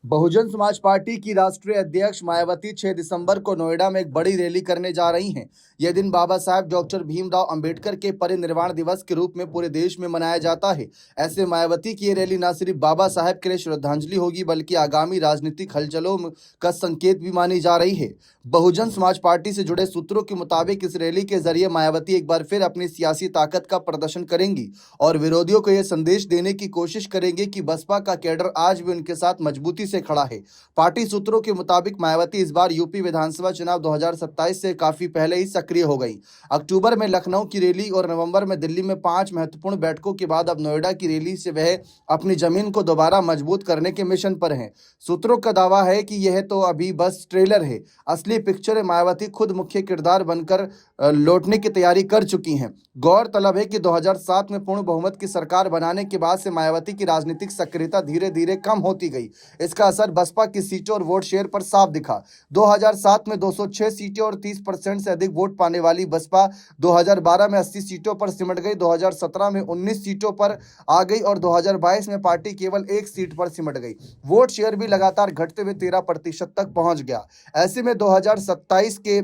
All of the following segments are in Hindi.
बहुजन समाज पार्टी की राष्ट्रीय अध्यक्ष मायावती 6 दिसंबर को नोएडा में एक बड़ी रैली करने जा रही हैं। यह दिन बाबा साहब डॉक्टर भीमराव अंबेडकर के परिनिर्वाण दिवस के रूप में पूरे देश में मनाया जाता है। ऐसे मायावती की ये रैली न सिर्फ बाबा साहब के लिए श्रद्धांजलि होगी, बल्कि आगामी राजनीतिक हलचलों का संकेत भी मानी जा रही है। बहुजन समाज पार्टी से जुड़े सूत्रों के मुताबिक इस रैली के जरिए मायावती एक बार फिर अपनी सियासी ताकत का प्रदर्शन करेंगी और विरोधियों को यह संदेश देने की कोशिश करेंगे कि बसपा का कैडर आज भी उनके साथ मजबूती से खड़ा है। पार्टी सूत्रों के मुताबिक मायावती इस बार यूपी विधानसभा चुनाव 2027 से काफी पहले ही सक्रिय हो गई। अक्टूबर में लखनऊ की रैली और नवंबर में दिल्ली में 5 महत्वपूर्ण बैठकों के बाद अब नोएडा की रैली से वह अपनी जमीन को दोबारा मजबूत करने के मिशन पर हैं। सूत्रों का दावा है कि यह तो अभी बस ट्रेलर है, असली पिक्चर मायावती खुद मुख्य किरदार बनकर लौटने की तैयारी कर चुकी हैं। गौरतलब है कि 2007 में पूर्ण बहुमत की सरकार बनाने के बाद से मायावती की राजनीतिक सक्रियता धीरे धीरे कम होती गई। इसका असर बसपा की सीटों और वोट शेयर पर साफ दिखा। 2007 में 206 सीटें और 30% से अधिक वोट पाने वाली बसपा 2012 में 80 सीटों पर सिमट गई, 2017 में 19 सीटों पर आ गई और 2022 में पार्टी केवल 1 सीट पर सिमट गई। वोट शेयर भी लगातार घटते हुए 13% तक पहुंच गया। ऐसे में 2027 के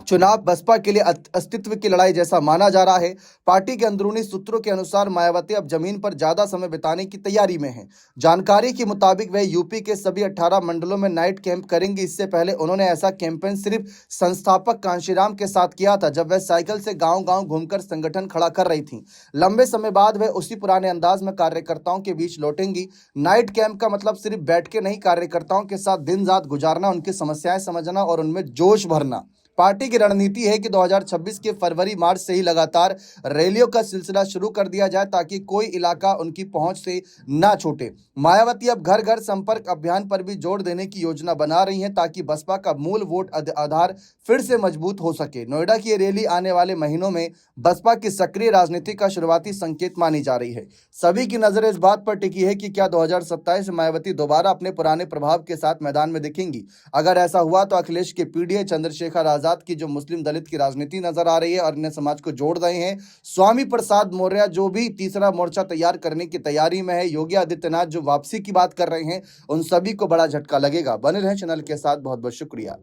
चुनाव बसपा के लिए अस्तित्व की लड़ाई जैसा माना जा रहा है। पार्टी के अंदरूनी सूत्रों के अनुसार मायावती अब जमीन पर ज्यादा समय बिताने की तैयारी में है। जानकारी के मुताबिक वह यूपी के सभी 18 मंडलों में नाइट कैंप करेंगी। इससे पहले उन्होंने ऐसा कैंपेन सिर्फ संस्थापक कांशीराम के साथ किया था, जब वह साइकिल से गांव-गांव घूमकर संगठन खड़ा कर रही थी। लंबे समय बाद वह उसी पुराने अंदाज में कार्यकर्ताओं के बीच लौटेंगी। नाइट कैंप का मतलब सिर्फ बैठ के नहीं, कार्यकर्ताओं के साथ दिन रात गुजारना, उनकी समस्याएं समझना और उनमें जोश भरना। पार्टी की रणनीति है कि 2026 के फरवरी मार्च से ही लगातार रैलियों का सिलसिला शुरू कर दिया जाए, ताकि कोई इलाका उनकी पहुंच से ना छूटे। मायावती अब घर घर संपर्क अभियान पर भी जोर देने की योजना बना रही हैं, ताकि बसपा का मूल वोट आधार फिर से मजबूत हो सके। नोएडा की ये रैली आने वाले महीनों में बसपा की सक्रिय राजनीति का शुरुआती संकेत मानी जा रही है। सभी की नजर इस बात पर टिकी है कि क्या 2027 में मायावती दोबारा अपने पुराने प्रभाव के साथ मैदान में दिखेंगी। अगर ऐसा हुआ तो अखिलेश के पीडीए, चंद्रशेखर आजाद की जो मुस्लिम दलित की राजनीति नजर आ रही है और अन्य समाज को जोड़ रहे हैं, स्वामी प्रसाद मौर्य जो भी तीसरा मोर्चा तैयार करने की तैयारी में है, योगी आदित्यनाथ जो वापसी की बात कर रहे हैं, उन सभी को बड़ा झटका लगेगा। बने रहें चैनल के साथ। बहुत बहुत शुक्रिया।